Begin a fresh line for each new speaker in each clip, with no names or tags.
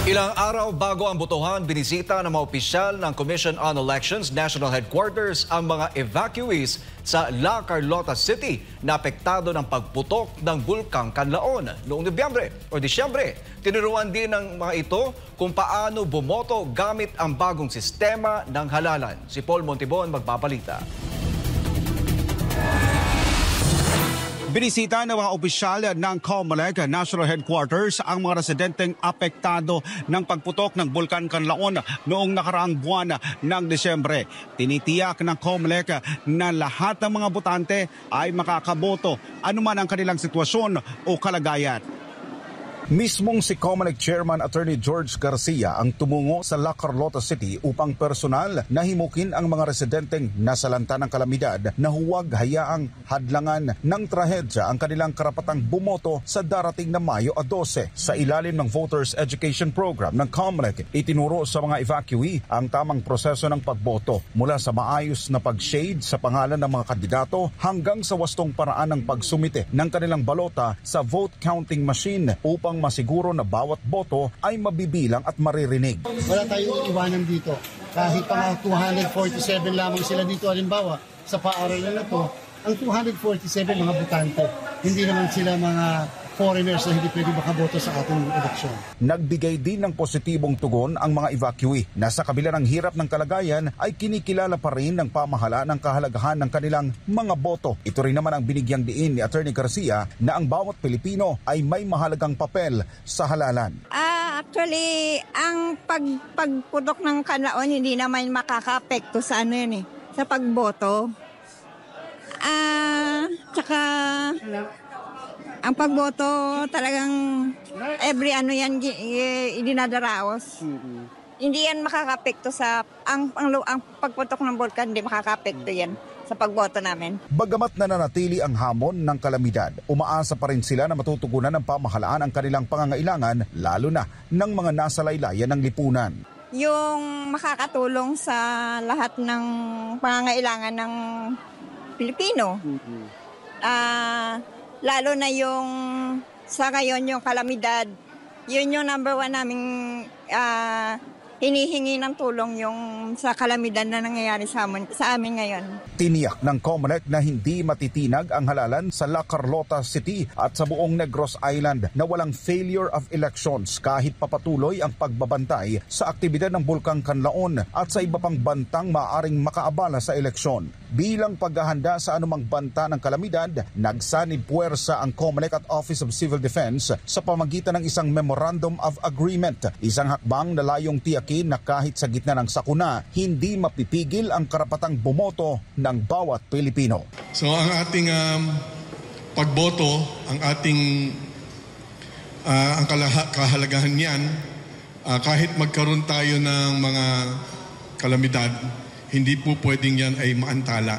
Ilang araw bago ang botohan, binisita ng mga opisyal ng Commission on Elections National Headquarters ang mga evacuees sa La Carlota City na apektado ng pagputok ng Bulkang Kanlaon noong Nobyembre o Disyembre. Tinuruan din ng mga ito kung paano bumoto gamit ang bagong sistema ng halalan. Si Paul Montibon magbabalita.
Binisita ng mga opisyal ng COMELEC National Headquarters ang mga residenteng apektado ng pagputok ng Bulkan Kanlaon noong nakaraang buwan ng Disyembre. Tinitiyak ng COMELEC na lahat ng mga botante ay makakaboto anuman ang kanilang sitwasyon o kalagayan. Mismong si COMELEC Chairman Attorney George Garcia ang tumungo sa La Carlota City upang personal na himukin ang mga residenteng nasalanta ng kalamidad na huwag hayaang hadlangan ng trahedya ang kanilang karapatang bumoto sa darating na Mayo 12. Sa ilalim ng Voters Education Program ng COMELEC, itinuro sa mga evacuee ang tamang proseso ng pagboto mula sa maayos na pag-shade sa pangalan ng mga kandidato hanggang sa wastong paraan ng pagsumite ng kanilang balota sa vote counting machine upang masiguro na bawat boto ay mabibilang at maririnig.
Wala tayong iwanan dito. Kahit pa 247 lamang sila dito, halimbawa, sa paaralan na to, ang 247 mga botante. Hindi naman sila mga foreigners na hindi pwede makaboto sa ating eleksyon.
Nagbigay din ng positibong tugon ang mga evacuee na sa kabila ng hirap ng kalagayan ay kinikilala pa rin ng pamahalaan ang kahalagahan ng kanilang mga boto. Ito rin naman ang binigyang diin ni Attorney Garcia na ang bawat Pilipino ay may mahalagang papel sa halalan.
Actually, ang pagputok ng Kanlaon hindi naman makaka-apekto sa ano yun sa pagboto. Tsaka ang pagboto talagang every ano yan idinadaraos. Hindi yan makaka-apekto sa ang pagputok ng Bulkan, hindi makaka-apekto yan sa pagboto namin.
Bagamat nananatili ang hamon ng kalamidad, umaasa pa rin sila na matutugunan ng pamahalaan ang kanilang pangangailangan, lalo na ng mga nasa laylayan ng lipunan.
Yung makakatulong sa lahat ng pangangailangan ng Pilipino. Lalo na yung sa ngayon yung kalamidad, yun yung number one naming hinihingi ng tulong yung sa kalamidad na nangyayari sa amin ngayon.
Tiniyak ng COMELEC na hindi matitinag ang halalan sa La Carlota City at sa buong Negros Island na walang failure of elections kahit papatuloy ang pagbabantay sa aktibidad ng Bulkang Kanlaon at sa iba pang bantang maaaring makaabala sa eleksyon. Bilang paghahanda sa anumang banta ng kalamidad, nagsanib puwersa ang COMELEC at Office of Civil Defense sa pamagitan ng isang Memorandum of Agreement, isang hakbang na layong tiyakin na kahit sa gitna ng sakuna, hindi mapipigil ang karapatang bumoto ng bawat Pilipino.
So ang ating pagboto, ang ating ang kahalagahan niyan, kahit magkaroon tayo ng mga kalamidad, hindi po pwedeng yan ay maantala.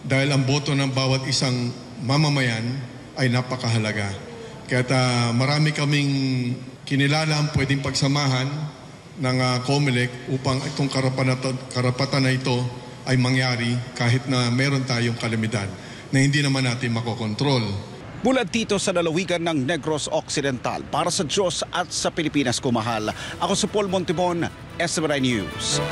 Dahil ang boto ng bawat isang mamamayan ay napakahalaga. Kaya marami kaming kinilala ang pwedeng pagsamahan ng COMELEC upang itong karapatan na ito ay mangyari kahit na meron tayong kalamidad na hindi naman natin makokontrol.
Mula dito sa lalawigan ng Negros Occidental, para sa Diyos at sa Pilipinas kumahal, ako si Paul Montibon, SMNI News.